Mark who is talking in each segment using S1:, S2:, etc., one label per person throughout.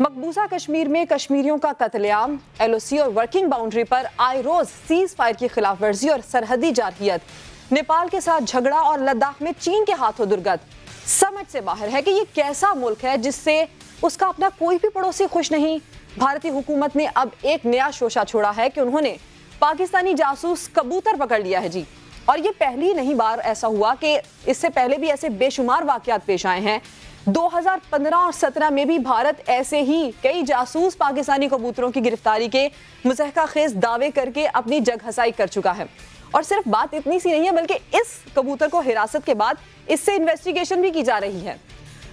S1: مقبوضہ کشمیر میں کشمیریوں کا قتل عام، LOC اور ورکنگ باؤنڈری پر آئے روز سیز فائر کی خلاف ورزی اور سرحدی جارحیت، نیپال کے ساتھ جھگڑا اور لداخ میں چین کے ہاتھوں درگت۔ سمجھ سے باہر ہے کہ یہ کیسا ملک ہے جس سے اس کا اپنا کوئی بھی پڑوسی خوش نہیں۔ بھارتی حکومت نے اب ایک نیا شوشہ چھوڑا ہے کہ انہوں نے پاکستانی جاسوس کبوتر پکڑ لیا ہے جی، اور یہ پہلی نہیں بار ایسا ہوا کہ اس سے پہلے بھی ایسے بے شمار واقعات پیش آئے ہیں۔ 2015 اور 17 میں بھی بھارت ایسے ہی کئی جاسوس پاکستانی کبوتروں کی گرفتاری کے مضحکہ خیز دعوے کر کے اپنی جگ ہسائی کر چکا ہے۔ اور صرف بات اتنی سی نہیں ہے بلکہ اس کبوتر کو حراست کے بعد اس سے انویسٹیگیشن بھی کی جا رہی ہے۔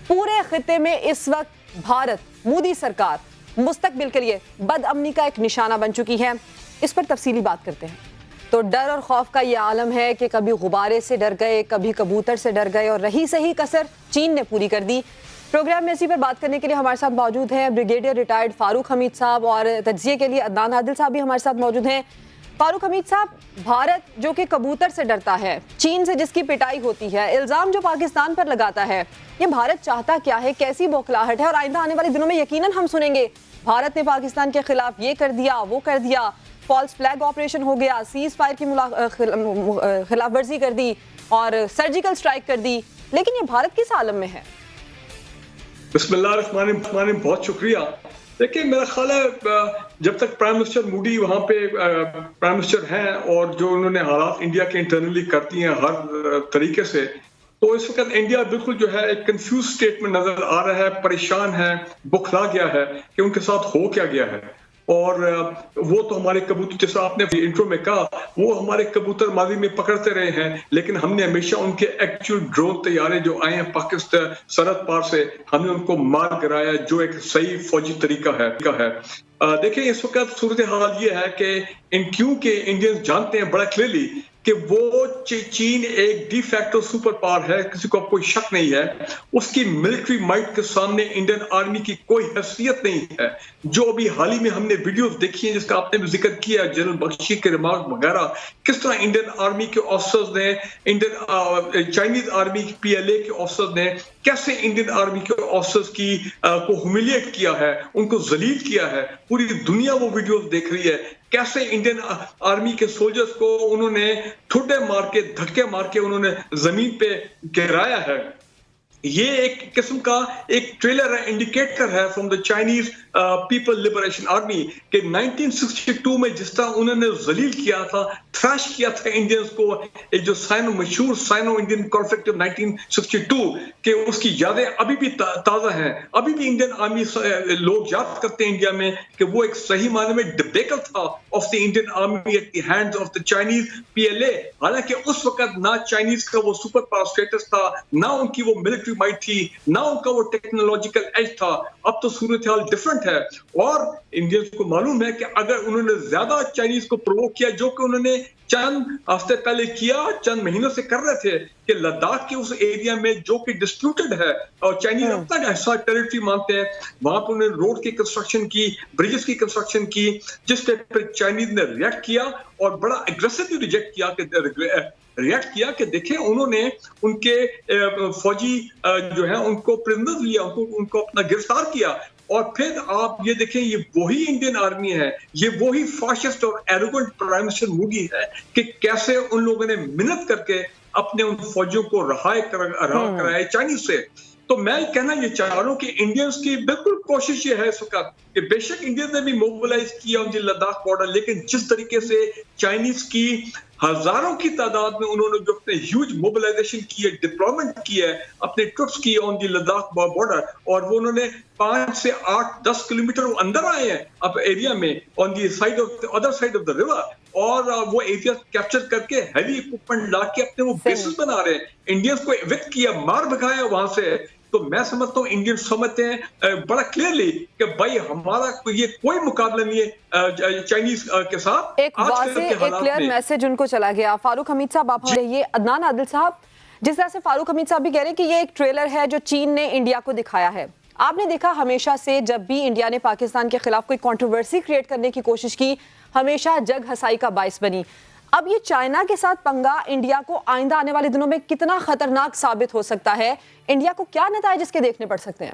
S1: پورے خطے میں اس وقت بھارت، مودی سرکار مستقبل کے لیے بد امنی کا ایک نشانہ بن چکی ہے۔ اس پر تفصیلی بات کرتے ہیں۔ تو ڈر اور خوف کا یہ عالم ہے کہ کبھی غبارے سے ڈر گئے، کبھی کبوتر سے ڈر گئے، اور رہی سہی کسر چین نے پوری کر دی۔ پروگرام میں اسی پر بات کرنے کے لیے ہمارے ساتھ موجود ہیں بریگیڈیئر ریٹائرڈ فاروق حمید صاحب، اور تجزیے کے لیے عدنان عادل صاحب بھی ہمارے ساتھ موجود ہیں۔ فاروق حمید صاحب، بھارت جو کہ کبوتر سے ڈرتا ہے، چین سے جس کی پٹائی ہوتی ہے، الزام جو پاکستان پر لگاتا ہے، یہ بھارت چاہتا کیا ہے؟ کیسی بوکھلاہٹ ہے؟ اور آئندہ آنے والے دنوں میں یقیناً ہم سنیں گے بھارت نے پاکستان کے خلاف یہ کر دیا، وہ کر دیا، فالس فلیگ آپریشن ہو گیا، سیز فائر کی خلاف ورزی کر دی اور سرجیکل سٹرائک کر دی، لیکن یہ بھارت کس عالم میں ہے؟
S2: بسم اللہ الرحمن الرحیم، بہت شکریہ۔ دیکھیں، میرا خیال ہے جب تک پرائم منسٹر مودی وہاں پہ پرائم منسٹر ہیں اور جو انہوں نے حالات انڈیا کے انٹرنلی کرتی ہیں ہر طریقے سے، تو اس وقت انڈیا بالکل جو ہے ایک کنفیوز سٹیٹ میں نظر آ رہا ہے، پریشان ہے، بکھلا گیا ہے کہ ان کے ساتھ ہو کیا گیا ہے۔ اور وہ تو ہمارے کبوتر، جیسا آپ نے انٹرو میں کہا، وہ ہمارے کبوتر ماضی میں پکڑتے رہے ہیں، لیکن ہم نے ہمیشہ ان کے ایکچوئل ڈرون طیارے جو آئے ہیں پاکستان سرحد پار سے، ہم نے ان کو مار گرایا، جو ایک صحیح فوجی طریقہ ہے۔ دیکھیں، اس وقت صورتحال یہ ہے کہ کیونکہ انڈینز جانتے ہیں بڑا کلیئرلی کہ وہ چین ایک ڈی فیکٹو سپر پاور ہے، کسی کو کوئی شک نہیں ہے، اس کی ملٹری مائٹ کے سامنے انڈین آرمی کی کوئی حیثیت نہیں ہے۔ جو ابھی حال ہی میں ہم نے ویڈیوز دیکھی ہیں جس کا آپ نے بھی ذکر کیا، جنرل بخشی کے ریمارک وغیرہ، کس طرح انڈین آرمی کے آفیسرز نے چائنیز آرمی کی PLA کے آفیسرز نے کیسے انڈین آرمی کے آفیسرز کو ہیومیلیٹ کیا ہے، ان کو ذلیل کیا ہے۔ پوری دنیا وہ ویڈیوز دیکھ رہی ہے، کیسے انڈین آرمی کے سولجرز کو انہوں نے ٹھڈے مار کے، دھکے مار کے انہوں نے زمین پہ گرایا ہے۔ یہ ایک قسم کا ایک ٹریلر ہے، انڈیکیٹر ہے from the Chinese people liberation army کہ 1962 میں جس طرح انہوں نے ذلیل کیا تھا، تھریش کیا تھا انڈینز کو، ایک جو مشہور سائنو انڈین کانفلکٹ 1962 کہ اس کی یادیں ابھی بھی تازہ ہیں۔ ابھی بھی انڈین آرمی لوگ یاد کرتے ہیں انڈیا میں کہ وہ ایک صحیح معنی میں ڈبیکل تھا of the Indian army at the hands of the Chinese PLA۔ حالانکہ اس وقت نہ چائنیز کا وہ سپر پاور اسٹیٹس تھا، نہ ان کی وہ ملٹری مائٹ تھی، نہ ان کا وہ ٹیکنالوجیکل ایج تھا۔ اب تو صورتحال ڈفرنٹ ہے، اور انڈینز کو معلوم ہے کہ اگر انہوں نے زیادہ چائنیز کو پرووک کیا، جو کہ انہوں نے چند ہفتے پہلے کیا، چند مہینوں سے کر رہے تھے کہ لداخ کے اس ایریا میں جو کہ ڈسپیوٹڈ ہے اور چائنیز اپنا ایسا ٹیریٹری مانتے ہیں، وہاں پر انہوں نے روڈ کی کنسٹرکشن کی، بریجز کی کنسٹرکشن کی، جس پہ چائنیز نے ریئیکٹ کیا اور بڑا اگریسولی ریئیکٹ کیا کہ دیکھیں انہوں نے ان کے فوجی جو ہیں ان کو پرزنر لیا، ان کو اپنا گرفتار کیا۔ اور پھر آپ یہ دیکھیں، یہ وہی انڈین آرمی ہے، یہ وہی فاشسٹ اور ایروگنٹ پرائم منسٹر مودی ہے کہ کیسے ان لوگوں نے محنت کر کے اپنے ان فوجیوں کو رہا کرائے چائنیز سے۔ تو میں کہنا یہ چاہ رہا ہوں کہ انڈینز کی بالکل کوشش یہ ہے اس وقت کہ بے شک انڈینز نے بھی موبلائز کیا ان کی لداخ بارڈر، لیکن جس طریقے سے چائنیز کی ہزاروں کی تعداد میں انہوں نے جو اپنے ہیوج موبلائزیشن کی ہے، ڈپلوائمنٹ کی ہے، اپنے ٹرپس کی آن دی لداخ بارڈر، اور وہ انہوں نے 5 سے 8-10 کلومیٹر اندر آئے ہیں اب ایریا میں on the side of other side of the river, اور وہ ایریا کیپچر کر کے ہیوی اکوپمنٹ لا کے اپنے وہ بیسز بنا رہے ہیں۔ انڈینز کو ایوکٹ کیا، مار بھگایا وہاں سے۔ تو میں سمجھتا ہوں انڈین سمجھتے ہیں بڑا کلیئرلی کہ بھائی ہمارا یہ کوئی مقابلہ نہیں ہے چائنیز کے ساتھ۔
S1: ایک واضح ایک کلیئر میسج ان کو چلا گیا۔ فاروق حمید صاحب آپ یہ عدنان عادل صاحب، جس طرح سے فاروق حمید صاحب بھی کہہ رہے ہیں کہ یہ ایک ٹریلر ہے جو چین نے انڈیا کو دکھایا ہے۔ آپ نے دیکھا ہمیشہ سے جب بھی انڈیا نے پاکستان کے خلاف کوئی کنٹروورسی کریٹ کرنے کی کوشش کی، ہمیشہ جگ ہسائی کا باعث بنی۔ اب یہ چائنا کے ساتھ پنگا انڈیا کو آئندہ آنے والے دنوں میں کتنا خطرناک ثابت ہو سکتا ہے؟ انڈیا کو کیا نتائج اس کے دیکھنے پڑ سکتے ہیں؟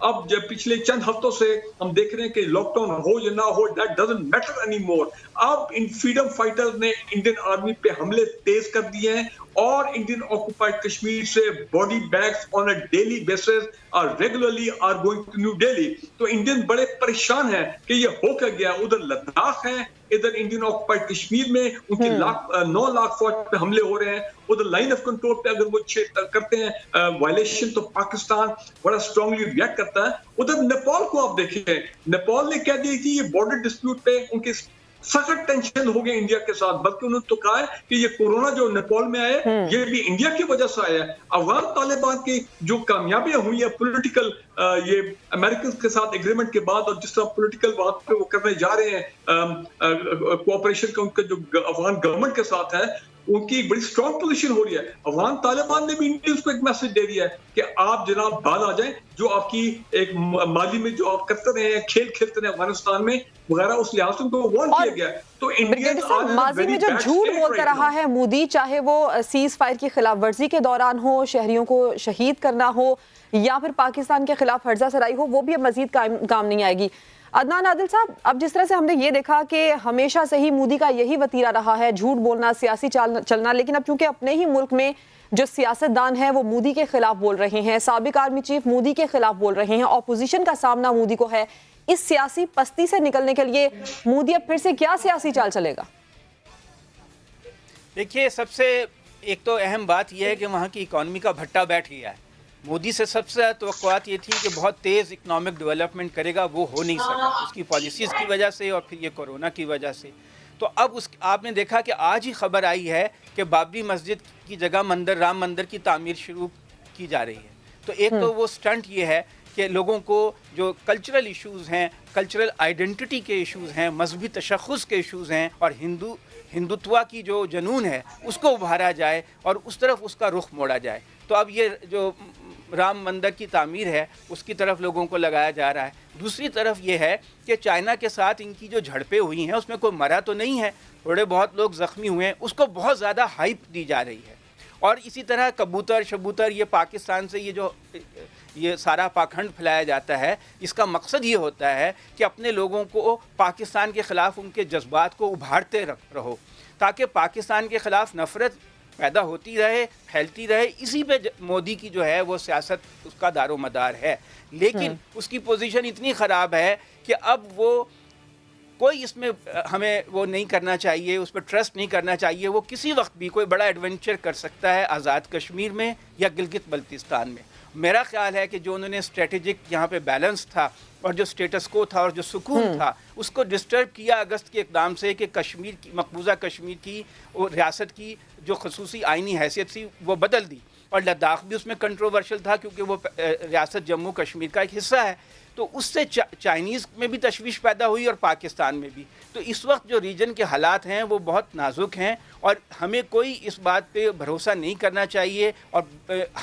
S2: اب جب پچھلے چند ہفتوں سے ہم دیکھ رہے ہیں کہ لاک ڈاؤن ہو یا نہ ہو, that doesn't matter any more. اب ان فریڈم فائٹرز نے انڈین آرمی پہ حملے تیز کر دیے ہیں اور انڈین آکوپائڈ کشمیر سے body bags on a daily basis اور regularly are going to New Delhi. تو انڈین بڑے پریشان ہیں کہ یہ ہو کیا گیا. ادھر لداخ ہے, ادھر انڈین آکوپائڈ کشمیر میں ان کی 9 لاکھ فوج پہ حملے ہو رہے ہیں. ادھر لائن آف کنٹرول پہ اگر وہ کرتے ہیں وائلیشن تو پاکستان بڑا اسٹرانگلی ریئیکٹ کرتا ہے. ادھر نیپال کو آپ دیکھیں, نیپال نے کہہ دی تھی یہ بارڈر ڈسپیوٹ پہ ان کے سخت ٹینشن ہو گئے انڈیا کے ساتھ, بلکہ انہوں نے تو کہا ہے کہ یہ کورونا جو نیپال میں آیا یہ بھی انڈیا کی وجہ سے آیا ہے. افغان طالبان کی جو کامیابیاں ہوئی ہیں پولیٹیکل یہ امریکن کے ساتھ ایگریمنٹ کے بعد, اور جس طرح پولیٹیکل وہاں پہ وہ کرنے جا رہے ہیں کوآپریشن کا ان کا جو افغان گورنمنٹ کے ساتھ ہے, ان کی بڑی اسٹرانگ پوزیشن ہو رہی ہے. افغان طالبان نے بھی انڈینز کو ایک میسج دے دیا ہے کہ آپ جناب بال آ جائیں, جو آپ کی ایک مالی میں جو آپ کرتے رہے ہیں, کھیل کھیلتے رہے افغانستان میں وغیرہ, اس لحاظ سے ان کو وارن کیا گیا. تو انڈیا
S1: ماضی میں جو جھوٹ بولتا رہا ہے مودی, چاہے وہ سیز فائر کی خلاف ورزی کے دوران ہو, شہریوں کو شہید کرنا ہو, یا پھر پاکستان کے خلاف ہرزہ سرائی ہو, وہ بھی اب مزید کام نہیں آئے گی. عدنان عادل صاحب, اب جس طرح سے ہم نے یہ دیکھا کہ ہمیشہ سے ہی مودی کا یہی وتیرہ رہا ہے, جھوٹ بولنا, سیاسی چلنا, لیکن اب چونکہ اپنے ہی ملک میں جو سیاستدان ہیں وہ مودی کے خلاف بول رہے ہیں, سابق آرمی چیف مودی کے خلاف بول رہے ہیں, اپوزیشن کا سامنا مودی کو ہے, اس سیاسی پستی سے نکلنے کے لیے مودی اب پھر سے کیا سیاسی چال چلے گا؟
S3: دیکھیے, سب سے ایک تو اہم بات یہ ہے کہ وہاں کی اکانومی کا بھٹا بیٹھ گیا ہے. مودی سے سب سے توقعات یہ تھی کہ بہت تیز اکنامک ڈیولپمنٹ کرے گا, وہ ہو نہیں سکا اس کی پالیسیز کی وجہ سے اور پھر یہ کورونا کی وجہ سے. تو اب آپ نے دیکھا کہ آج ہی خبر آئی ہے کہ بابری مسجد کی جگہ رام مندر کی تعمیر شروع کی جا رہی ہے. تو ایک تو وہ سٹنٹ یہ ہے کہ لوگوں کو جو کلچرل ایشوز ہیں, کلچرل آئیڈینٹی کے ایشوز ہیں, مذہبی تشخص کے ایشوز ہیں, اور ہندوتوا کی جو جنون ہے اس کو ابھارا جائے اور اس طرف اس کا رخ موڑا جائے. تو اب یہ جو رام مندر کی تعمیر ہے اس کی طرف لوگوں کو لگایا جا رہا ہے. دوسری طرف یہ ہے کہ چائنا کے ساتھ ان کی جو جھڑپیں ہوئی ہیں اس میں کوئی مرا تو نہیں ہے, تھوڑے بہت لوگ زخمی ہوئے ہیں, اس کو بہت زیادہ ہائپ دی جا رہی ہے. اور اسی طرح کبوتر یہ پاکستان سے یہ سارا پاکھنڈ پھیلایا جاتا ہے, اس کا مقصد یہ ہوتا ہے کہ اپنے لوگوں کو پاکستان کے خلاف ان کے جذبات کو ابھارتے رہو, تاکہ پاکستان کے خلاف نفرت پیدا ہوتی رہے, پھیلتی رہے. اسی پہ مودی کی جو ہے وہ سیاست اس کا دار و مدار ہے. لیکن اس کی پوزیشن اتنی خراب ہے کہ اب وہ کوئی اس میں ہمیں وہ نہیں کرنا چاہیے, اس پہ ٹرسٹ نہیں کرنا چاہیے. وہ کسی وقت بھی کوئی بڑا ایڈونچر کر سکتا ہے آزاد کشمیر میں یا گلگت بلتستان میں. میرا خیال ہے کہ جو انہوں نے اسٹریٹجک یہاں پہ بیلنس تھا اور جو سٹیٹس کو تھا اور جو سکون تھا اس کو ڈسٹرب کیا اگست کے اقدام سے, کہ کشمیر کی مقبوضہ کشمیر کی اور ریاست کی جو خصوصی آئینی حیثیت تھی وہ بدل دی. اور لداخ بھی اس میں کنٹروورشل تھا کیونکہ وہ ریاست جموں کشمیر کا ایک حصہ ہے. تو اس سے چائنیز میں بھی تشویش پیدا ہوئی اور پاکستان میں بھی. تو اس وقت جو ریجن کے حالات ہیں وہ بہت نازک ہیں, اور ہمیں کوئی اس بات پہ بھروسہ نہیں کرنا چاہیے, اور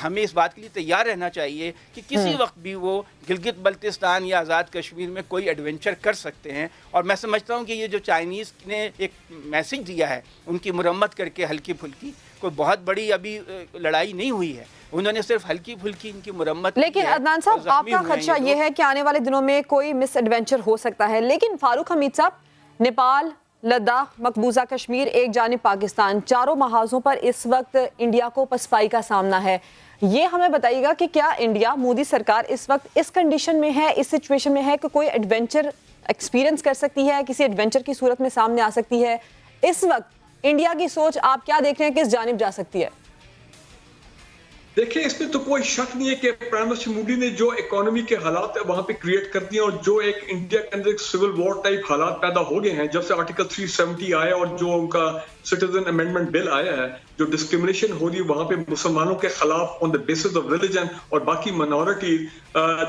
S3: ہمیں اس بات کے لیے تیار رہنا چاہیے کہ کسی وقت بھی وہ گلگت بلتستان یا آزاد کشمیر میں کوئی ایڈونچر کر سکتے ہیں. اور میں سمجھتا ہوں کہ یہ جو چائنیز نے ایک میسج دیا ہے ان کی مرمت کر کے ہلکی پھلکی, کوئی بہت بڑی ابھی لڑائی نہیں ہوئی ہے, انہوں نے صرف ہلکی پھلکی ان کی مرمت.
S1: لیکن عدنان صاحب, آپ کا خدشہ یہ ہے کہ آنے والے دنوں میں کوئی مس ایڈونچر ہو سکتا ہے. لیکن فاروق حمید صاحب, نیپال, لداخ, مقبوضہ کشمیر, ایک جانب پاکستان, چاروں محاذوں پر اس وقت انڈیا کو پسپائی کا سامنا ہے. یہ ہمیں بتائیے گا کہ کیا انڈیا, مودی سرکار اس وقت اس کنڈیشن میں ہے, اس سچویشن میں ہے کہ کوئی ایڈونچر ایکسپیرینس کر سکتی ہے, کسی ایڈونچر کی صورت میں سامنے آ سکتی ہے؟ اس وقت انڈیا کی سوچ آپ کیا دیکھ رہے ہیں, کس جانب جا سکتی ہے؟
S2: دیکھیں, اس میں تو کوئی شک نہیں ہے کہ پرائم منسٹر مودی نے جو اکانومی کے حالات وہاں پہ کریٹ کر دیے, اور جو ایک انڈیا کے اندر ایک سول وار ٹائپ حالات پیدا ہو گئے ہیں جب سے آرٹیکل 370 آیا اور جو ان کا سٹیزن امینڈمنٹ بل آیا ہے, جو ڈسکریمنیشن ہو رہی ہے وہاں پہ مسلمانوں کے خلاف آن دا بیسس آف ریلیجن اور باقی منورٹیز,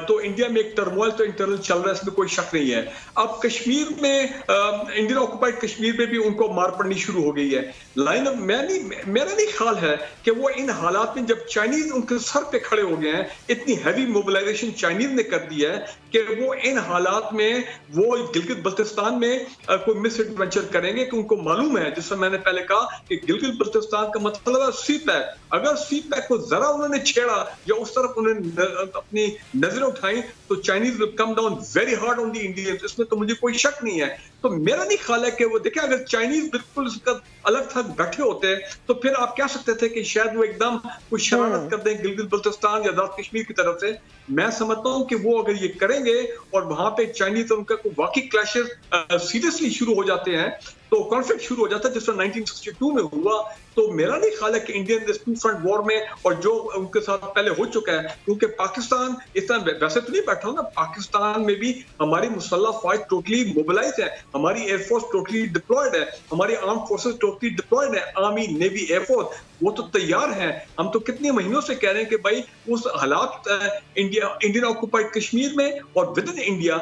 S2: تو انڈیا میں ایک ٹرموائل تو انٹرنل چل رہا ہے, اس میں کوئی شک نہیں ہے. اب کشمیر میں, انڈین آکوپائڈ کشمیر میں بھی ان کو مار پڑنی شروع ہو گئی ہے. میرا نہیں خیال ہے کہ وہ ان حالات میں, جب چائنیز ان کے سر پہ کھڑے ہو گئے ہیں, اتنی ہیوی موبلائزیشن چائنیز نے کر دی ہے کہ وہ ان حالات میں وہ گلگت بلتستان میں کوئی مس ایڈونچر کریں گے, کہ ان کو معلوم ہے, جس سے میں نے پہلے کہا کہ گلگت بلتستان کا مطلب ہے سی پیک. اگر سی پیک کو ذرا انہوں نے چھیڑا یا اس طرف انہوں نے اپنی نظریں اٹھائیں تو Chinese will come down very hard on the Indians. اس میں تو مجھے کوئی شک نہیں ہے. تو میرا نہیں خیال ہے کہ وہ دیکھیں اگر چائنیز بالکل اس کا الگ تھک بیٹھے ہوتے تو پھر آپ کہہ سکتے تھے کہ شاید وہ ایک دم کوئی شرارت کر دیں گلگت بلتستان یا آزاد کشمیر کی طرف سے. میں سمجھتا ہوں کہ وہ اگر یہ کریں گے اور وہاں پہ چائنیز اور ان کا کوئی واقعی کلیشز سیریسلی شروع ہو جاتے ہیں تو کانفلکٹ شروع ہو جاتا ہے جس طرح 1962 میں ہوا. تو میرا نہیں خیال ہے کہ انڈین اس ٹو فرنٹ وار میں اور جو ان کے ساتھ پہلے ہو چکا ہے, کیونکہ پاکستان اس طرح ویسے تو نہیں بیٹھا ہوں نا, پاکستان میں بھی ہماری مسلح فوج ٹوٹلی موبلائز ہے, ہماری ایئر فورس ٹوٹلی ڈپلائڈ ہے, ہماری آرم فورسز ٹوٹلی ڈپلائڈ ہے, آرمی نیوی ایئر فورس وہ تو تیار ہیں. ہم تو کتنے مہینوں سے کہہ رہے ہیں کہ بھائی اس حالات انڈین آکوپائڈ کشمیر میں اور ود ان انڈیا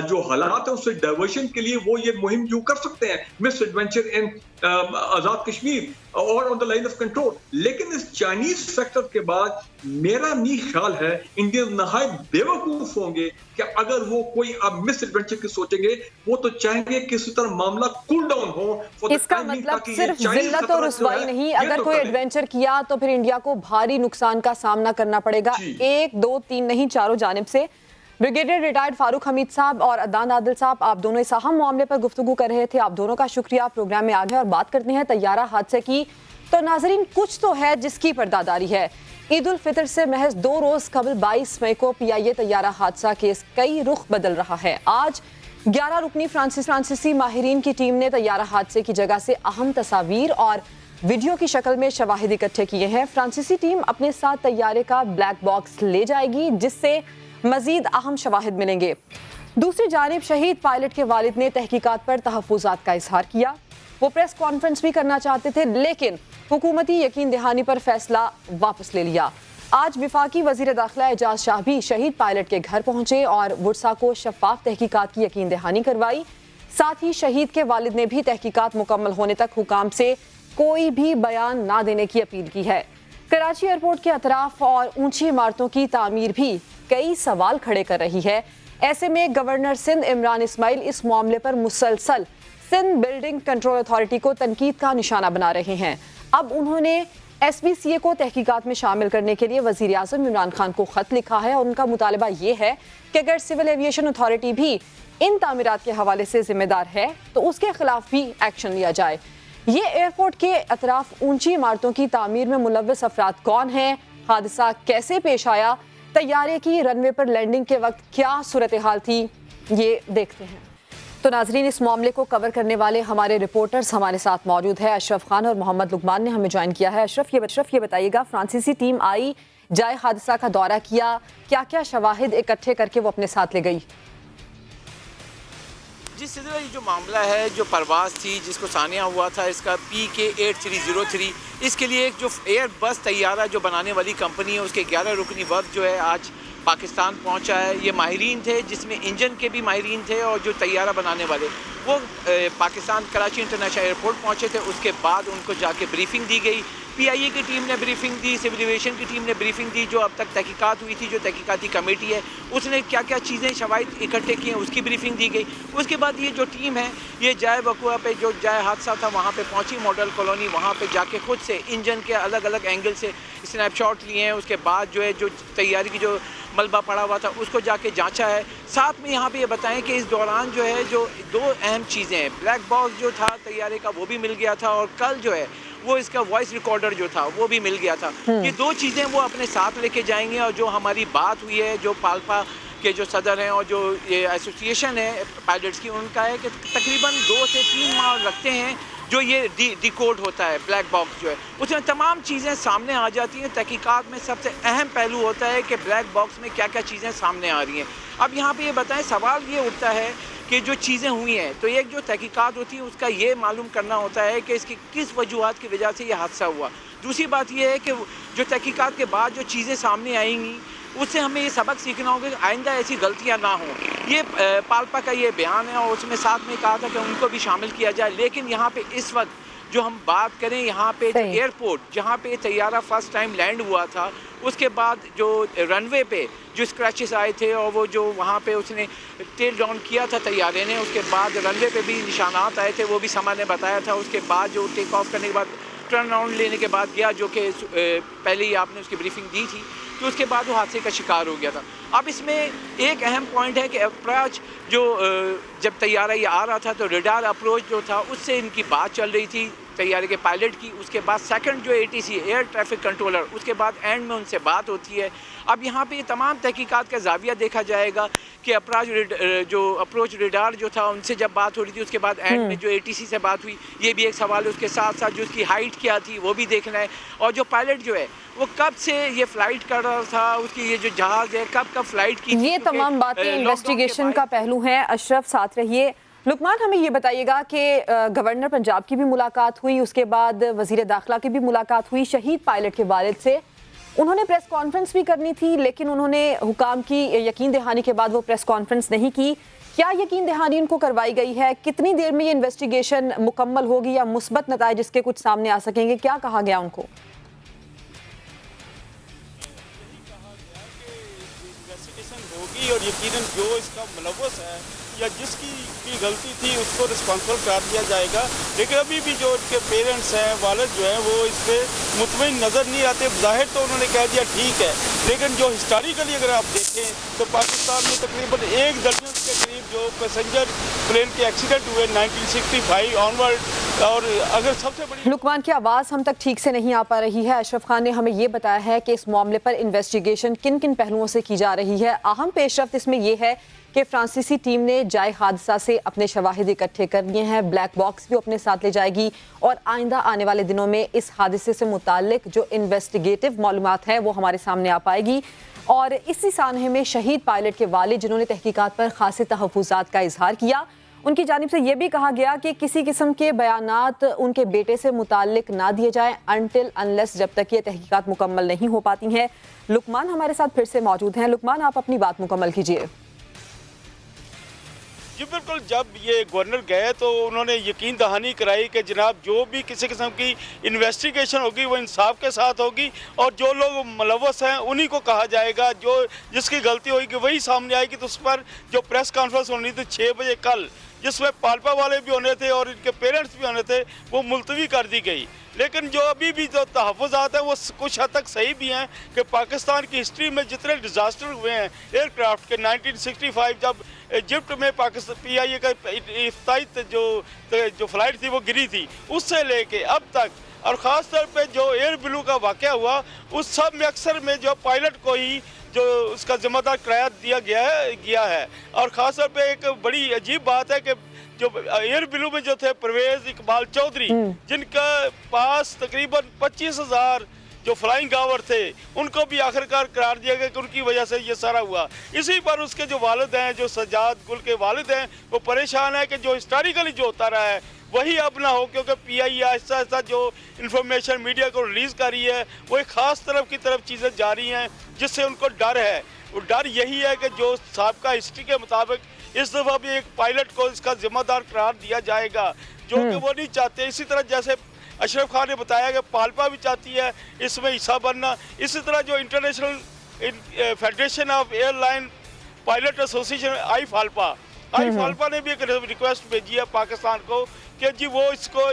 S2: جو حالات ہیں اس سے ڈائیورشن کے لیے وہ یہ مہم جو کر سکتے ہیں, مس ایڈونچر ان آزاد کشمیر اور آن دا لائن آف کنٹرول. لیکن اس چائنیز فیکٹر کے بعد میرا نہیں خیال ہے انڈین نہایت بیوقوف ہوں گے کہ اگر وہ کوئی اب مس ایڈونچر کی سوچیں گے, وہ تو چاہیں گے کہ اسی طرح معاملہ کول ڈاؤن ہو.
S1: اس کا مطلب صرف ذلت اور رسوائی نہیں, اگر کوئی ایڈونچر کیا تو پھر انڈیا کو بھاری نقصان کا سامنا کرنا پڑے گا, 1 2 3 نہیں چاروں جانب سے. بریگیڈیئر ریٹائرڈ فاروق حمید صاحب اور عدنان عادل صاحب, آپ دونوں اس اہم معاملے پر گفتگو کر رہے تھے. آپ دونوں کا شکریہ. پروگرام میں آگے اور بات کرتے ہیں طیارہ حادثے کی. تو ناظرین, کچھ تو ہے جس کی پرداداری ہے. عید الفطر سے محض 2 روز قبل 22 مئی کو PIA طیارہ حادثہ کیس کئی رخ بدل رہا ہے. آج 11 رکنی فرانسیسی ماہرین کی ٹیم نے طیارہ حادثے کی جگہ سے اہم تصاویر اور ویڈیو کی شکل میں شواہد اکٹھے کیے ہیں. فرانسیسی ٹیم اپنے ساتھ طیارے کا بلیک باکس لے جائے گی جس سے مزید اہم شواہد ملیں گے. دوسری جانب شہید پائلٹ کے والد نے تحقیقات پر تحفظات کا اظہار کیا. وہ پریس کانفرنس بھی کرنا چاہتے تھے لیکن حکومتی یقین دہانی پر فیصلہ واپس لے لیا. آج وفاقی وزیر داخلہ اعجاز شاہ بھی شہید پائلٹ کے گھر پہنچے اور ورثاء کو شفاف تحقیقات کی یقین دہانی کروائی. ساتھ ہی شہید کے والد نے بھی تحقیقات مکمل ہونے تک حکام سے کوئی بھی بیان نہ دینے کی اپیل کی ہے. کراچی ایئرپورٹ کے اطراف اور اونچی عمارتوں کی تعمیر بھی کئی سوال کھڑے کر رہی ہے. ایسے میں گورنر سندھ عمران اسماعیل اس معاملے پر مسلسل سندھ بلڈنگ کنٹرول اتھارٹی کو تنقید کا نشانہ بنا رہے ہیں. اب انہوں نے SBCA کو تحقیقات میں شامل کرنے کے لیے وزیر اعظم عمران خان کو خط لکھا ہے اور ان کا مطالبہ یہ ہے کہ اگر سول ایویشن اتھارٹی بھی ان تعمیرات کے حوالے سے ذمہ دار ہے تو اس کے خلاف بھی ایکشن لیا جائے. یہ ایئرپورٹ کے اطراف اونچی عمارتوں کی تعمیر میں ملوث افراد کون ہیں, حادثہ کیسے پیش آیا, طیارے کی رن وے پر لینڈنگ کے وقت کیا صورتحال تھی, یہ دیکھتے ہیں. تو ناظرین, اس معاملے کو کور کرنے والے ہمارے رپورٹرز ہمارے ساتھ موجود ہے. اشرف خان اور محمد لقمان نے ہمیں جوائن کیا ہے. اشرف یہ بتائیے گا, فرانسیسی ٹیم آئی, جائے حادثہ کا دورہ کیا, کیا کیا شواہد اکٹھے کر کے وہ اپنے ساتھ لے گئی؟
S4: جس طرح جو معاملہ ہے, جو پرواز تھی جس کو سانحہ ہوا تھا اس کا PK8303, اس کے لیے ایک جو ایئر بس طیارہ جو بنانے والی کمپنی ہے اس کے 11 رکنی ورک جو ہے آج پاکستان پہنچا ہے. یہ ماہرین تھے جس میں انجن کے بھی ماہرین تھے اور جو طیارہ بنانے والے وہ پاکستان کراچی انٹرنیشنل ایئرپورٹ پہنچے تھے. اس کے بعد ان کو جا کے بریفنگ دی گئی. PIA کی ٹیم نے بریفنگ دی, سول ایویشن کی ٹیم نے بریفنگ دی, جو اب تک تحقیقات ہوئی تھی, جو تحقیقاتی کمیٹی ہے اس نے کیا کیا چیزیں شواہد اکٹھے کی ہیں اس کی بریفنگ دی گئی. اس کے بعد یہ جو ٹیم ہے یہ جائے وقوع پہ جو جائے حادثہ تھا وہاں پہ پہنچی, ماڈل کالونی, وہاں پہ جا کے خود سے انجن کے الگ الگ اینگل سے اسنیپ شاٹ لیے ہیں. اس کے بعد جو ہے جو تیاری کی جو ملبہ پڑا ہوا تھا اس کو جا کے جانچا ہے. ساتھ میں یہاں پہ یہ بتائیں کہ اس دوران جو ہے جو 2 اہم چیزیں ہیں, بلیک باکس جو تھا طیارے کا وہ بھی مل گیا تھا اور کل جو ہے وہ اس کا وائس ریکارڈر جو تھا وہ بھی مل گیا تھا. یہ 2 چیزیں وہ اپنے ساتھ لے کے جائیں گے. اور جو ہماری بات ہوئی ہے جو پالپا کے جو صدر ہیں اور جو یہ ایسوسیشن ہے پائلٹس کی, ان کا ہے کہ تقریباً 2 سے 3 ماہ لگتے ہیں جو یہ ڈیکوڈ ہوتا ہے بلیک باکس جو ہے, اس میں تمام چیزیں سامنے آ جاتی ہیں. تحقیقات میں سب سے اہم پہلو ہوتا ہے کہ بلیک باکس میں کیا کیا چیزیں سامنے آ رہی ہیں. اب یہاں پہ یہ بتائیں, سوال یہ اٹھتا ہے کہ جو چیزیں ہوئی ہیں تو ایک جو تحقیقات ہوتی ہے اس کا یہ معلوم کرنا ہوتا ہے کہ اس کی کس وجوہات کی وجہ سے یہ حادثہ ہوا. دوسری بات یہ ہے کہ جو تحقیقات کے بعد جو چیزیں سامنے آئیں گی اس سے ہمیں یہ سبق سیکھنا ہوگا کہ آئندہ ایسی غلطیاں نہ ہوں. یہ پالپا کا یہ بیان ہے اور اس میں ساتھ میں کہا تھا کہ ان کو بھی شامل کیا جائے. لیکن یہاں پہ اس وقت جو ہم بات کریں یہاں پہ ایئرپورٹ جہاں پہ طیارہ فرسٹ ٹائم لینڈ ہوا تھا، اس کے بعد جو رن وے پہ جو اسکریچز آئے تھے اور وہ جو وہاں پہ اس نے ٹیل ڈاؤن کیا تھا طیارے نے، اس کے بعد رن وے پہ بھی نشانات آئے تھے، وہ بھی سما نے بتایا تھا. اس کے بعد جو ٹیک آف کرنے کے بعد ٹرن راؤنڈ لینے کے بعد گیا، جو کہ پہلے ہی آپ نے اس کی بریفنگ دی تھی، تو اس کے بعد وہ حادثے کا شکار ہو گیا تھا. اب اس میں ایک اہم پوائنٹ ہے کہ اپروچ جو جب طیارہ یہ آ رہا تھا تو ریڈار اپروچ جو تھا اس سے ان کی بات چل رہی تھی طیارے کے پائلٹ کی. اس کے بعد سیکنڈ جو ATC ایئر ٹریفک کنٹرولر، اس کے بعد اینڈ میں ان سے بات ہوتی ہے. اب یہاں پہ یہ تمام تحقیقات کا زاویہ دیکھا جائے گا کہ اپروچ ریڈار جو تھا ان سے جب بات ہو رہی تھی، اس کے بعد اینڈ میں جو ATC سے بات ہوئی، یہ بھی ایک سوال ہے. اس کے ساتھ ساتھ جو اس کی ہائٹ کیا تھی وہ بھی دیکھنا ہے، اور جو پائلٹ جو ہے وہ کب سے یہ فلائٹ کر رہا تھا، اس کی یہ جو جہاز ہے کب فلائٹ کی.
S1: یہ تمام باتیں انویسٹیگیشن کا پہلو ہیں. اشرف ساتھ رہیے. لقمان ہمیں یہ بتائیے گا کہ گورنر پنجاب کی بھی ملاقات ہوئی، اس کے بعد وزیر داخلہ کی بھی ملاقات ہوئی شہید پائلٹ کے والد سے. انہوں نے پریس کانفرنس بھی کرنی تھی لیکن انہوں نے حکام کی یقین دہانی کے بعد وہ پریس کانفرنس نہیں کی. کیا یقین دہانی ان کو کروائی گئی ہے؟ کتنی دیر میں یہ انویسٹیگیشن مکمل ہوگی یا مثبت نتائج اس کے کچھ سامنے آ سکیں گے؟ کیا کہا گیا ان کو؟
S5: ہوگی اور یقیناً جو اس کا ملوث ہے یا جس کی غلطی تھی اس کو رسپانسبل قرار دیا جائے گا. لیکن ابھی بھی جو ان کے پیرنٹس ہیں، والد جو ہیں، وہ اس پہ مطمئن نظر نہیں آتے. ظاہر تو انہوں نے کہہ دیا ٹھیک ہے، لیکن جو ہسٹوریکلی اگر آپ دیکھیں تو پاکستان میں تقریباً 1 درجن کے قریب جو پیسنجر پلین کے ایکسیڈنٹ ہوئے 1965 آنورڈ. اور اگر سب سے بڑی
S1: لقمان کی آواز ہم تک ٹھیک سے نہیں آ پا رہی ہے. اشرف خان نے ہمیں یہ بتایا ہے کہ اس معاملے پر انویسٹیگیشن کن کن پہلوؤں سے کی جا رہی ہے. اہم پیش رفت اس میں یہ ہے کہ فرانسیسی ٹیم نے جائے حادثہ سے اپنے شواہد اکٹھے کر لیے ہیں، بلیک باکس بھی اپنے ساتھ لے جائے گی اور آئندہ آنے والے دنوں میں اس حادثے سے متعلق جو انویسٹیگیٹو معلومات ہے وہ ہمارے سامنے آ پائے گی. اور اسی سانحے میں شہید پائلٹ کے والد جنہوں نے تحقیقات پر خاصے تحفظات کا اظہار کیا، ان کی جانب سے یہ بھی کہا گیا کہ کسی قسم کے بیانات ان کے بیٹے سے متعلق نہ دیے جائیں until unless جب تک یہ تحقیقات مکمل نہیں ہو پاتی ہیں. لقمان ہمارے ساتھ پھر سے موجود ہیں. لقمان آپ اپنی بات مکمل کیجیے.
S5: جی بالکل، جب یہ گورنر گئے تو انہوں نے یقین دہانی کرائی کہ جناب جو بھی کسی قسم کی انویسٹیگیشن ہوگی وہ انصاف کے ساتھ ہوگی اور جو لوگ ملوث ہیں انہی کو کہا جائے گا. جو جس کی غلطی ہوگی وہی سامنے آئے گی. تو اس پر جو پریس کانفرنس ہونی تھی 6 بجے کل، جس میں پالپا والے بھی ہونے تھے اور ان کے پیرنٹس بھی ہونے تھے، وہ ملتوی کر دی گئی. لیکن جو ابھی بھی جو تحفظات ہیں وہ کچھ حد تک صحیح بھی ہیں کہ پاکستان کی ہسٹری میں جتنے ڈیزاسٹر ہوئے ہیں ایئر کرافٹ کے 1965 جب ایجپٹ میں پاکستان PIA کا افتتاحی جو فلائٹ تھی وہ گری تھی، اس سے لے کے اب تک، اور خاص طور پہ جو ایئر بلو کا واقعہ ہوا اس سب میں اکثر میں جو پائلٹ کو ہی جو اس کا ذمہ دار قرار دیا گیا ہے. اور خاص طور پہ ایک بڑی عجیب بات ہے کہ جو ایئر بلو میں جو تھے پرویز اقبال چودھری، جن کا پاس تقریباً 25,000 جو فلائنگ آور تھے، ان کو بھی آخرکار قرار دیا گیا کہ ان کی وجہ سے یہ سارا ہوا. اسی پر اس کے جو والد ہیں، جو سجاد گل کے والد ہیں، وہ پریشان ہیں کہ جو ہسٹوریکلی جو ہوتا رہا ہے وہی اب نہ ہو، کیونکہ PIA آہستہ آہستہ جو انفارمیشن میڈیا کو ریلیز کر رہی ہے وہ ایک خاص طرف کی طرف چیزیں جا رہی ہیں جس سے ان کو ڈر ہے. وہ ڈر یہی ہے کہ جو سابقہ ہسٹری کے مطابق اس دفعہ بھی ایک پائلٹ کو اس کا ذمہ دار قرار دیا جائے گا، جو کہ وہ نہیں چاہتے. اسی طرح جیسے اشرف خان نے بتایا کہ پالپا بھی چاہتی ہے اس میں حصہ بننا، اسی طرح جو international federation of airline pilot association IFALPA نے بھی ایک ریکویسٹ بھیجی ہے پاکستان کو کہ جی وہ اس کو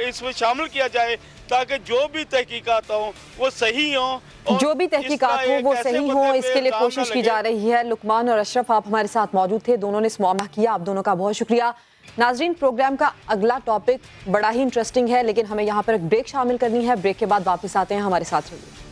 S5: اس میں شامل کیا جائے تاکہ جو بھی تحقیقات ہوں وہ صحیح ہوں،
S1: جو بھی تحقیقات ہوں وہ صحیح ہوں، اس کے لیے کوشش کی جا رہی ہے. لقمان اور اشرف آپ ہمارے ساتھ موجود تھے، دونوں نے اس معاملہ کیا، آپ دونوں کا بہت شکریہ. ناظرین، پروگرام کا اگلا ٹاپک بڑا ہی انٹرسٹنگ ہے لیکن ہمیں یہاں پر ایک بریک شامل کرنی ہے. بریک کے بعد واپس آتے ہیں، ہمارے ساتھ رہیے.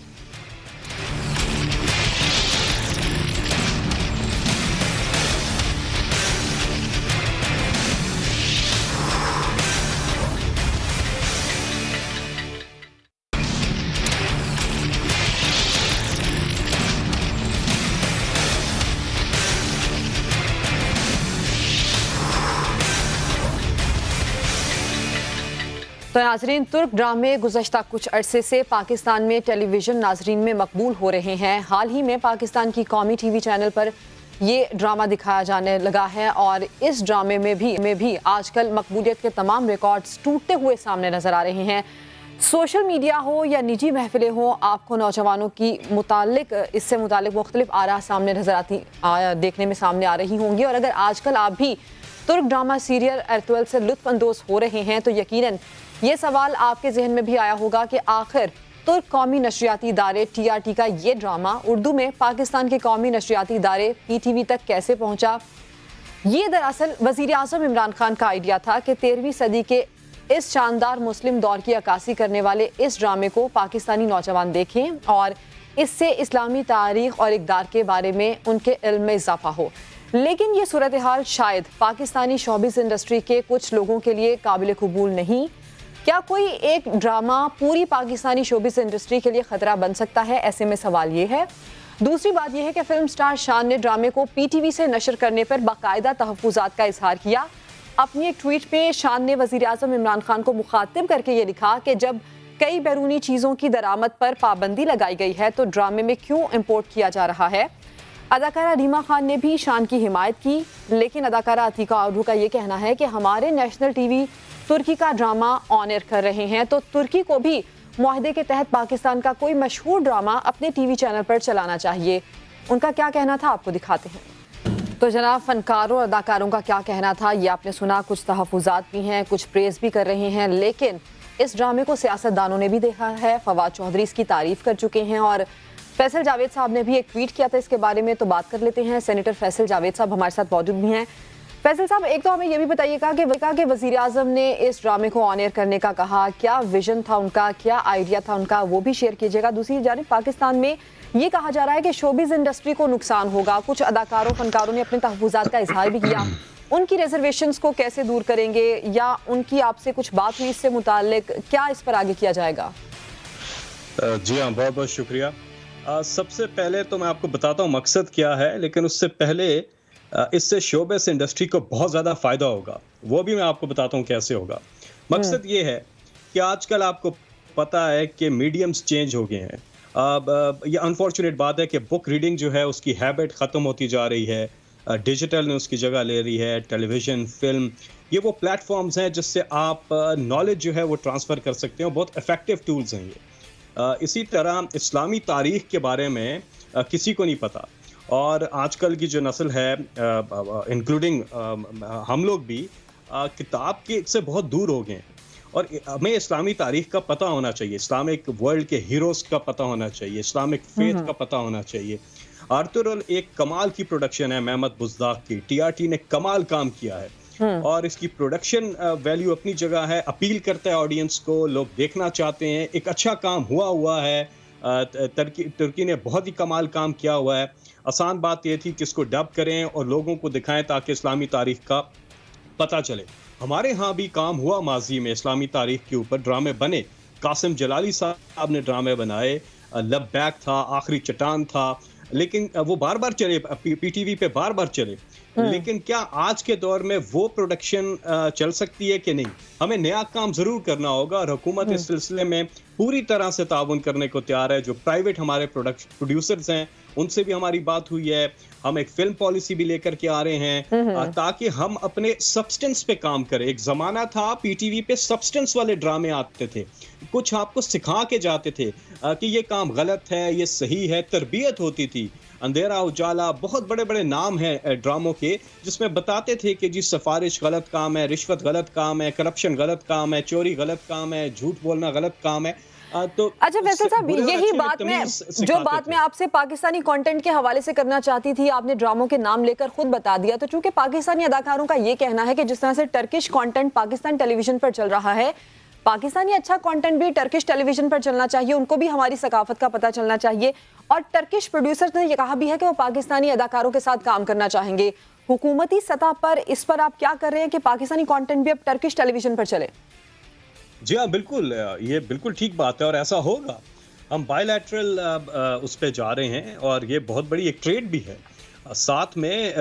S1: تو ناظرین، ترک ڈرامے گزشتہ کچھ عرصے سے پاکستان میں ٹیلی ویژن ناظرین میں مقبول ہو رہے ہیں. حال ہی میں پاکستان کی قومی ٹی وی چینل پر یہ ڈرامہ دکھایا جانے لگا ہے اور اس ڈرامے میں بھی آج کل مقبولیت کے تمام ریکارڈز ٹوٹتے ہوئے سامنے نظر آ رہے ہیں. سوشل میڈیا ہو یا نجی محفلیں ہوں, آپ کو نوجوانوں کی اس سے متعلق مختلف آراء سامنے دیکھنے میں سامنے آ رہی ہوں گی. اور اگر آج کل آپ بھی ترک ڈرامہ سیریل ارطغرل سے لطف اندوز ہو رہے ہیں تو یقیناً یہ سوال آپ کے ذہن میں بھی آیا ہوگا کہ آخر ترک قومی نشریاتی ادارے TRT کا یہ ڈرامہ اردو میں پاکستان کے قومی نشریاتی ادارے PTV تک کیسے پہنچا. یہ دراصل وزیر اعظم عمران خان کا آئیڈیا تھا کہ 13ویں صدی کے اس شاندار مسلم دور کی عکاسی کرنے والے اس ڈرامے کو پاکستانی نوجوان دیکھیں اور اس سے اسلامی تاریخ اور اقدار کے بارے میں ان کے علم میں اضافہ ہو. لیکن یہ صورتحال شاید پاکستانی شوبز انڈسٹری کے کچھ لوگوں کے لیے قابل قبول نہیں. کیا کوئی ایک ڈرامہ پوری پاکستانی شوبز انڈسٹری کے لیے خطرہ بن سکتا ہے؟ ایسے میں سوال یہ ہے. دوسری بات یہ ہے کہ فلم سٹار شان نے ڈرامے کو PTV سے نشر کرنے پر باقاعدہ تحفظات کا اظہار کیا. اپنی ایک ٹویٹ پہ شان نے وزیر اعظم عمران خان کو مخاطب کر کے یہ لکھا کہ جب کئی بیرونی چیزوں کی درآمد پر پابندی لگائی گئی ہے تو ڈرامے میں کیوں امپورٹ کیا جا رہا ہے. اداکارہ ریما خان نے بھی شان کی حمایت کی, لیکن اداکارہ عتیقہ آڈو کا یہ کہنا ہے کہ ہمارے نیشنل ٹی وی ترکی کا ڈرامہ آن ایئر کر رہے ہیں تو ترکی کو بھی معاہدے کے تحت پاکستان کا کوئی مشہور ڈرامہ اپنے ٹی وی چینل پر چلانا چاہیے. ان کا کیا کہنا تھا آپ کو دکھاتے ہیں. تو جناب فنکاروں اور اداکاروں کا کیا کہنا تھا یہ آپ نے سنا. کچھ تحفظات بھی ہیں, کچھ پریز بھی کر رہے ہیں, لیکن اس ڈرامے کو سیاستدانوں نے بھی دیکھا ہے. فواد چودھری اس کی تعریف کر چکے ہیں اور فیصل جاوید صاحب نے بھی ایک ٹویٹ کیا تھا اس کے بارے میں. تو بات کر لیتے ہیں. سینیٹر فیصل جاوید صاحب ہمارے ساتھ موجود بھی ہیں. فیصل صاحب, ایک تو ہمیں یہ بھی بتائیے گا کہ وزیر اعظم نے اس ڈرامے کو آن ایئر کرنے کا کہا, کیا ویژن تھا ان کا, کیا آئیڈیا تھا ان کا, وہ بھی شیئر کیجیے گا. دوسری جانب پاکستان میں یہ کہا جا رہا ہے کہ شوبز انڈسٹری کو نقصان ہوگا. کچھ اداکاروں فنکاروں نے اپنے تحفظات کا اظہار بھی کیا. ان کی ریزرویشنز کو کیسے دور کریں گے, یا ان کی آپ سے کچھ بات ہوئی اس سے متعلق, کیا اس پر آگے کیا جائے گا؟
S6: جی ہاں, بہت بہت شکریہ. سب سے پہلے تو میں آپ کو بتاتا ہوں مقصد کیا ہے, لیکن اس سے پہلے اس سے شوبز انڈسٹری کو بہت زیادہ فائدہ ہوگا. وہ بھی میں آپ کو بتاتا ہوں کیسے ہوگا. مقصد یہ ہے کہ آج کل آپ کو پتہ ہے کہ میڈیمز چینج ہو گئے ہیں. یہ انفارچونیٹ بات ہے کہ بک ریڈنگ جو ہے اس کی ہیبٹ ختم ہوتی جا رہی ہے. ڈیجیٹل نے اس کی جگہ لے رہی ہے. ٹیلی ویژن, فلم, یہ وہ پلیٹ فارمز ہیں جس سے آپ نالج جو ہے وہ ٹرانسفر کر سکتے ہیں. بہت افیکٹو ٹولز ہیں یہ. اسی طرح اسلامی تاریخ کے بارے میں کسی کو نہیں پتہ, اور آج کل کی جو نسل ہے انکلوڈنگ ہم لوگ بھی کتاب کے سے بہت دور ہو گئے ہیں. اور ہمیں اسلامی تاریخ کا پتہ ہونا چاہیے, اسلامک ورلڈ کے ہیروز کا پتہ ہونا چاہیے, اسلامک فیتھ کا پتہ ہونا چاہیے. ارطغرل ایک کمال کی پروڈکشن ہے محمد بزداق کی. TRT نے کمال کام کیا ہے اور اس کی پروڈکشن ویلیو اپنی جگہ ہے. اپیل کرتا ہے آڈینس کو, لوگ دیکھنا چاہتے ہیں. ایک اچھا کام ہوا ہے. ترکی نے بہت ہی کمال کام کیا ہوا ہے. آسان بات یہ تھی کہ اس کو ڈب کریں اور لوگوں کو دکھائیں تاکہ اسلامی تاریخ کا پتہ چلے. ہمارے ہاں بھی کام ہوا ماضی میں, اسلامی تاریخ کے اوپر ڈرامے بنے. قاسم جلالی صاحب نے ڈرامے بنائے, لبیک تھا, آخری چٹان تھا, لیکن وہ بار بار چلے, PTV پہ بار بار چلے. لیکن کیا آج کے دور میں وہ پروڈکشن چل سکتی ہے کہ نہیں؟ ہمیں نیا کام ضرور کرنا ہوگا اور حکومت اس سلسلے میں پوری طرح سے تعاون کرنے کو تیار ہے. جو پرائیویٹ ہمارے پروڈیوسرز ہیں ان سے بھی ہماری بات ہوئی ہے. ہم ایک فلم پالیسی بھی لے کر کے آ رہے ہیں تاکہ ہم اپنے سبسٹنس پہ کام کریں. ایک زمانہ تھا PTV پہ سبسٹنس والے ڈرامے آتے تھے, کچھ آپ کو سکھا کے جاتے تھے کہ یہ کام غلط ہے, یہ صحیح ہے. تربیت ہوتی تھی. اندھیرا اجالا, بہت بڑے بڑے نام ہیں ڈراموں کے جس میں بتاتے تھے کہ جی سفارش غلط کام ہے, رشوت غلط کام ہے, کرپشن غلط کام ہے, چوری غلط کام ہے, جھوٹ بولنا غلط کام ہے. تو
S1: اچھا فیصل صاحب, یہی بات میں آپ سے پاکستانی کانٹینٹ کے حوالے سے کرنا چاہتی تھی. آپ نے ڈراموں کے نام لے کر خود بتا دیا. تو چونکہ پاکستانی اداکاروں کا یہ کہنا ہے کہ جس طرح سے ٹرکش کانٹینٹ پاکستان ٹیلی ویژن پر چل رہا ہے, پاکستانی اچھا کانٹینٹ بھی ٹرکش ٹیلی ویژن پر چلنا چاہیے. ان کو بھی ہماری ثقافت کا پتہ چلنا چاہیے. اور ٹرکش پروڈیوسرز نے یہ کہا بھی ہے کہ وہ پاکستانی اداکاروں کے ساتھ کام کرنا چاہیں گے. حکومتی سطح پر اس پر آپ کیا کر رہے ہیں کہ پاکستانی کانٹینٹ بھی اب ٹرکش ٹیلی ویژن پر چلے؟
S6: جی ہاں بالکل, یہ بالکل ٹھیک بات ہے اور ایسا ہوگا. ہم بائی لیٹرل اس پہ جا رہے ہیں اور یہ بہت بڑی ایک ٹریڈ بھی ہے. ساتھ میں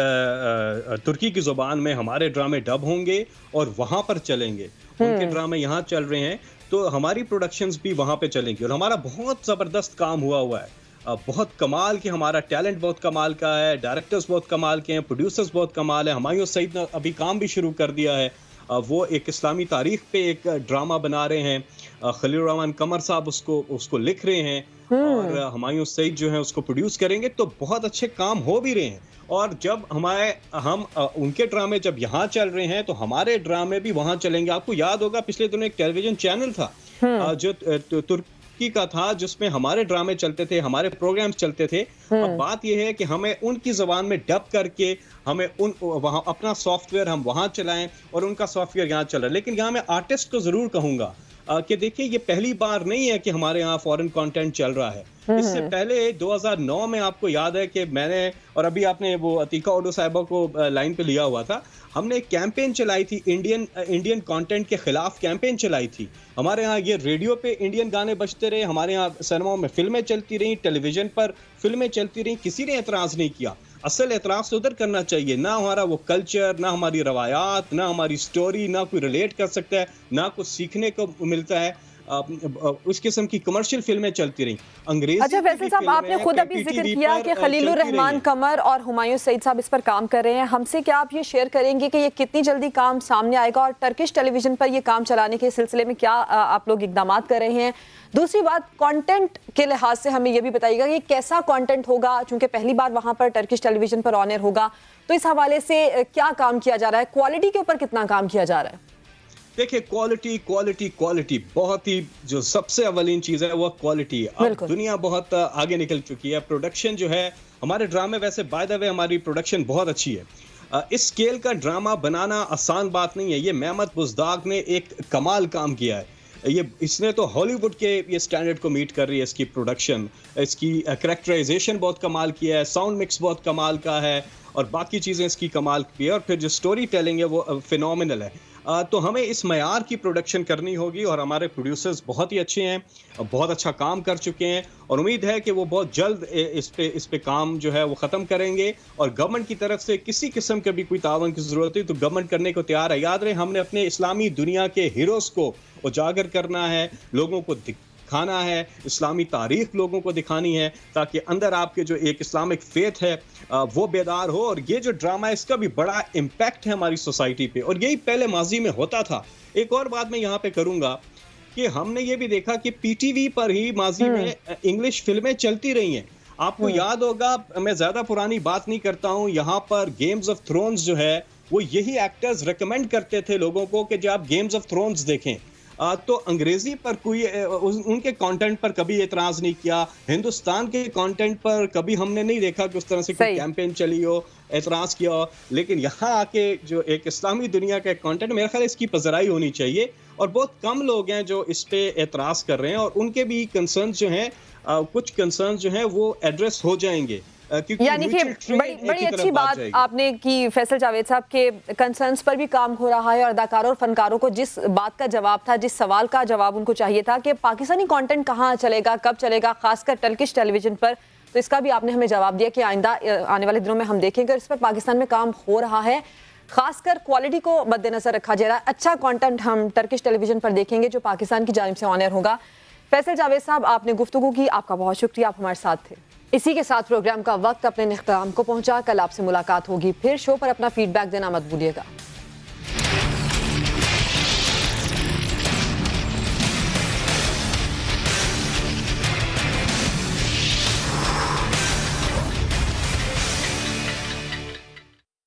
S6: ترکی کی زبان میں ہمارے ڈرامے ڈب ہوں گے اور وہاں پر چلیں گے. ان کے ڈرامے یہاں چل رہے ہیں تو ہماری پروڈکشنز بھی وہاں پہ چلیں گی. اور ہمارا بہت زبردست کام ہوا ہے. بہت کمال کے، ہمارا ٹیلنٹ بہت کمال کا ہے، ڈائریکٹرز بہت کمال کے ہیں، پروڈیوسرز بہت کمال ہے. ہمایوں سعید نے ابھی کام بھی شروع کر دیا ہے، وہ ایک اسلامی تاریخ پہ ایک ڈرامہ بنا رہے ہیں. خلیل الرحمان قمر صاحب اس کو لکھ رہے ہیں اور ہمایوں سعید جو ہیں اس کو پروڈیوس کریں گے. تو بہت اچھے کام ہو بھی رہے ہیں. اور جب ہم ان کے ڈرامے جب یہاں چل رہے ہیں تو ہمارے ڈرامے بھی وہاں چلیں گے. آپ کو یاد ہوگا پچھلے دنوں ایک ٹیلی ویژن چینل تھا جو ترکی کا تھا، جس میں ہمارے ڈرامے چلتے تھے، ہمارے پروگرامز چلتے تھے. اب بات یہ ہے کہ ہمیں ان کی زبان میں ڈب کر کے ہمیں وہاں اپنا سافٹ ویئر ہم وہاں چلائیں اور ان کا سافٹ ویئر یہاں چل رہا ہے. لیکن یہاں میں آرٹسٹ کو ضرور کہوں گا کہ دیکھیں یہ پہلی بار نہیں ہے کہ ہمارے یہاں فورن کانٹینٹ چل رہا ہے. اس سے پہلے 2009 میں آپ کو یاد ہے کہ میں نے، اور ابھی آپ نے وہ عتیقہ اوڈو صاحبہ کو لائن پہ لیا ہوا تھا، ہم نے ایک کیمپین چلائی تھی، انڈین کانٹینٹ کے خلاف کیمپین چلائی تھی. ہمارے ہاں یہ ریڈیو پہ انڈین گانے بجتے رہے، ہمارے ہاں سینماؤں میں فلمیں چلتی رہیں، ٹیلی ویژن پر فلمیں چلتی رہیں، کسی نے اعتراض نہیں کیا. اصل اعتراض تو ادھر کرنا چاہیے، نہ ہمارا وہ کلچر، نہ ہماری روایات، نہ ہماری سٹوری، نہ کوئی ریلیٹ کر سکتا ہے، نہ کچھ سیکھنے کو ملتا ہے. اس قسم کی کمرشل فلمیں چلتی رہیں. انگریزی
S1: اچھا فیصل صاحب، آپ نے خود ابھی ذکر کیا کہ خلیل الرحمان قمر اور ہمایوں سعید صاحب اس پر کام کر رہے ہیں. ہم سے کیا آپ یہ شیئر کریں گے کہ یہ کتنی جلدی کام سامنے آئے گا اور ٹرکش ٹیلی ویژن پر یہ کام چلانے کے سلسلے میں کیا آپ لوگ اقدامات کر رہے ہیں؟ دوسری بات، کانٹینٹ کے لحاظ سے ہمیں یہ بھی بتائیے گا کہ کیسا کانٹینٹ ہوگا، چونکہ پہلی بار وہاں پر ٹرکش ٹیلی ویژن پر آن ایئر ہوگا، تو اس حوالے سے کیا کام کیا جا رہا ہے؟ کوالٹی کے اوپر کتنا کام کیا جا رہا ہے؟
S6: دیکھیں کوالٹی بہت ہی، جو سب سے اولین چیز ہے وہ کوالٹی. اب دنیا بہت آگے نکل چکی ہے. پروڈکشن جو ہے ہمارے ڈرامے، ویسے بائی دا وے ہماری پروڈکشن بہت اچھی ہے. اس اسکیل کا ڈرامہ بنانا آسان بات نہیں ہے. یہ محمد بزداق نے ایک کمال کام کیا ہے. اس نے تو ہالی ووڈ کے یہ سٹینڈرڈ کو میٹ کر رہی ہے. اس کی پروڈکشن، اس کی کریکٹرائزیشن بہت کمال کیا ہے، ساؤنڈ مکس بہت کمال کا ہے، اور باقی چیزیں اس کی کمال کی ہے. اور پھر جو سٹوری ٹیلنگ ہے وہ فینومینل ہے. تو ہمیں اس معیار کی پروڈکشن کرنی ہوگی، اور ہمارے پروڈیوسرز بہت ہی اچھے ہیں، بہت اچھا کام کر چکے ہیں، اور امید ہے کہ وہ بہت جلد اس پہ کام جو ہے وہ ختم کریں گے. اور گورنمنٹ کی طرف سے کسی قسم کا بھی کوئی تعاون کی ضرورت ہے تو گورنمنٹ کرنے کو تیار ہے. یاد رہے ہم نے اپنے اسلامی دنیا کے ہیروز کو اجاگر کرنا ہے، لوگوں کو دکھانا ہے، اسلامی تاریخ لوگوں کو دکھانی ہے، تاکہ اندر آپ کے جو ایک اسلامک فیتھ ہے وہ بیدار ہو. اور یہ جو ڈرامہ ہے اس کا بھی بڑا امپیکٹ ہے ہماری سوسائٹی پہ، اور یہی پہلے ماضی میں ہوتا تھا. ایک اور بات میں یہاں پہ کروں گا کہ ہم نے یہ بھی دیکھا کہ پی ٹی وی پر ہی ماضی میں انگلش فلمیں چلتی رہی ہیں. آپ کو یاد ہوگا، میں زیادہ پرانی بات نہیں کرتا ہوں، یہاں پر گیمز آف تھرونز جو ہے وہ یہی ایکٹرز ریکمینڈ کرتے تھے لوگوں کو کہ جب آپ گیمز آف تھرونز دیکھیں. تو انگریزی پر کوئی ان کے کانٹینٹ پر کبھی اعتراض نہیں کیا. ہندوستان کے کانٹینٹ پر کبھی ہم نے نہیں دیکھا کہ اس طرح سے کوئی کیمپین چلی ہو، اعتراض کیا ہو. لیکن یہاں آ کے جو ایک اسلامی دنیا کا کانٹینٹ، میرا خیال ہے اس کی پذیرائی ہونی چاہیے. اور بہت کم لوگ ہیں جو اس پہ اعتراض کر رہے ہیں، اور ان کے بھی کنسرنز جو ہیں، کچھ کنسرنز جو ہیں وہ ایڈریس ہو جائیں گے.
S1: یعنی کہ بڑی اچھی بات آپ نے کی فیصل جاوید صاحب کے کنسرنز پر بھی کام ہو رہا ہے، اور اداکاروں اور فنکاروں کو جس بات کا جواب تھا، جس سوال کا جواب ان کو چاہیے تھا کہ پاکستانی کانٹینٹ کہاں چلے گا، کب چلے گا، خاص کر ٹرکش ٹیلی ویژن پر، تو اس کا بھی آپ نے ہمیں جواب دیا کہ آئندہ آنے والے دنوں میں ہم دیکھیں گے. اس پر پاکستان میں کام ہو رہا ہے، خاص کر کوالٹی کو مد نظر رکھا جا رہا ہے. اچھا کانٹینٹ ہم ٹرکش ٹیلی ویژن پر دیکھیں گے جو پاکستان کی جانب سے آن ایئر ہوگا. فیصل جاوید صاحب، آپ نے گفتگو کی، آپ کا بہت شکریہ، آپ ہمارے ساتھ تھے. اسی کے ساتھ پروگرام کا وقت اپنے اختتام کو پہنچا. کل آپ سے ملاقات ہوگی پھر. شو پر اپنا فیڈ بیک دینا مت بھولیے گا.